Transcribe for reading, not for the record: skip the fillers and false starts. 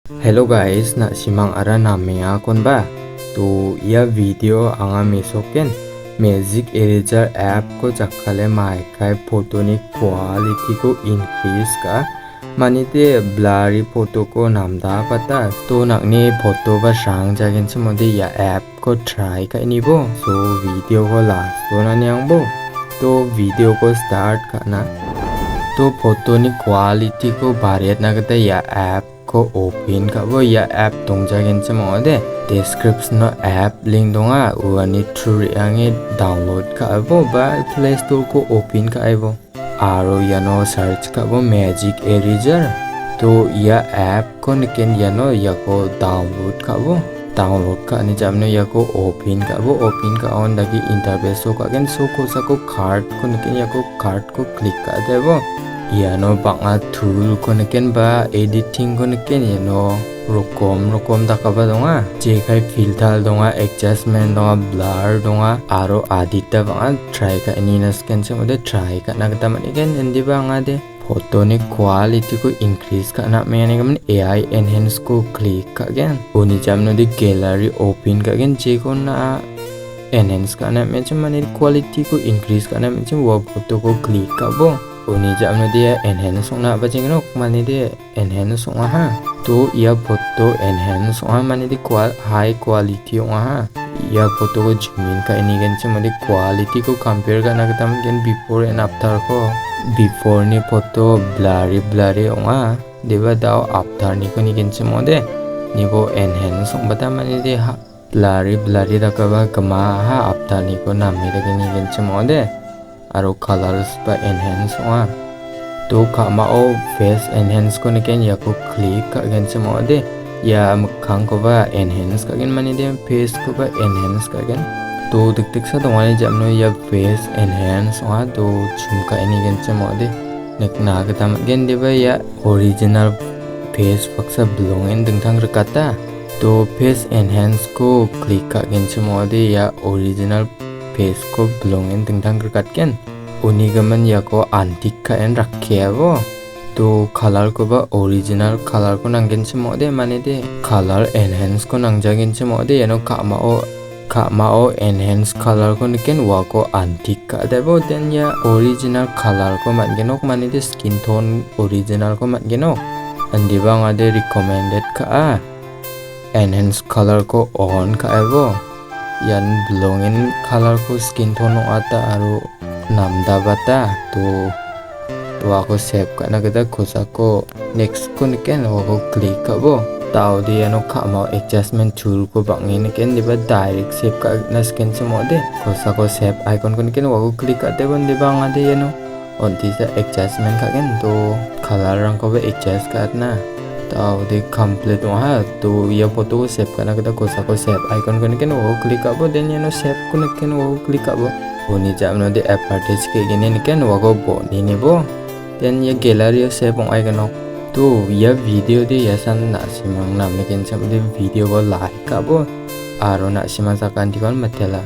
Hello guys, na simang ara namanya kon ba. To ia video anga mesoken magic eraser app ko jakhale Maikai Photoni Qualityko increase ka manite blurry photo ko namda pata to nakni photo ba sang jagen chmode ya app ko try ka nibo. So video ko last to na nyang bo. To video ko start ka na. To Photoni Qualityko Bariata nagata ya app ko open ka bo ya app tongjagen chmode description no app link donga uani through ange download ka bo ba Play Store ko open ka bo aro yano search ka bo magic eraser to ya app ko niken yano yako download ka ni jamno yako open ka on dagi interface so ka gen so ko sa ko card ko niken yako card ko click ka debo yano banga tool ko niken ba editing ko niken yano rokom dakaba donga jekai filter donga adjustment donga blur donga aro adita banga try ka inina scan chmode try ka nagdam again endi banga de Photoni quality ko increase ka na mene gamen AI enhance ko click ka again uni jamno de gallery open ka again je ko na enhance ka na me chamane quality ko increase ka na me cham wa photo ko click ka bo uni jamno dia enhance na bajengno mane de enhance ha to ia photo enhance mane de high quality ha ia photo ko zoom in ka ini gen chamade quality ko compare ka nagtam gen before and after ko before ni photo blurry deba dao after ni ko ni gen chamode ni bo enhance bata mane de blurry dakaba kama ha after ni ko namme de ni gen chamode aro colors ba enhance to kama o face enhance ko niken yako click ka gen chamode ya mukhang ko ba enhance ka gen mani de face ko ba enhance ka gen to tik sa dongani jamno ya face enhance to chumka ini gen chamode nek na ga tam gen de ba ya original face faksa belong in dingthang rakata to face enhance ko click ka gen chamode ya original face ko belong in dingthang rakat ken uni gaman yako antique ka en rakhe bo to color ko ba original color ko nanggen chmode mane de color enhance ko nangjagen chmode yano kama o enhance color ko niken wako antique ka debo den ya original color ko mangenok mane de skin tone original ko mangenok andi banga de recommended ka enhance color ko on ka ebo yan belongin color ko skin tone ata aro namda bata to ako save ka na gada kosa ko next ko niken wako click ka bo tao di ano kama adjustment tool ko bangin niken diba direct save ka na scan chmode kosa ko save icon ko niken wako click ka debon diba nga de ano onti sa adjustment ka gen to color rang ko ba adjust ka na tao di complete mo ha to ya photo ko save ka na gada kosa ko save icon ko niken wako click ka bo then ano save ko niken wako click ka bo uni jamno de advantage ke gene niken wako bo ni bo then ya gallery save ong icon to ya video de ya san na simang nam niken cham de video ko like ka bo aro na simang sakan dikon matela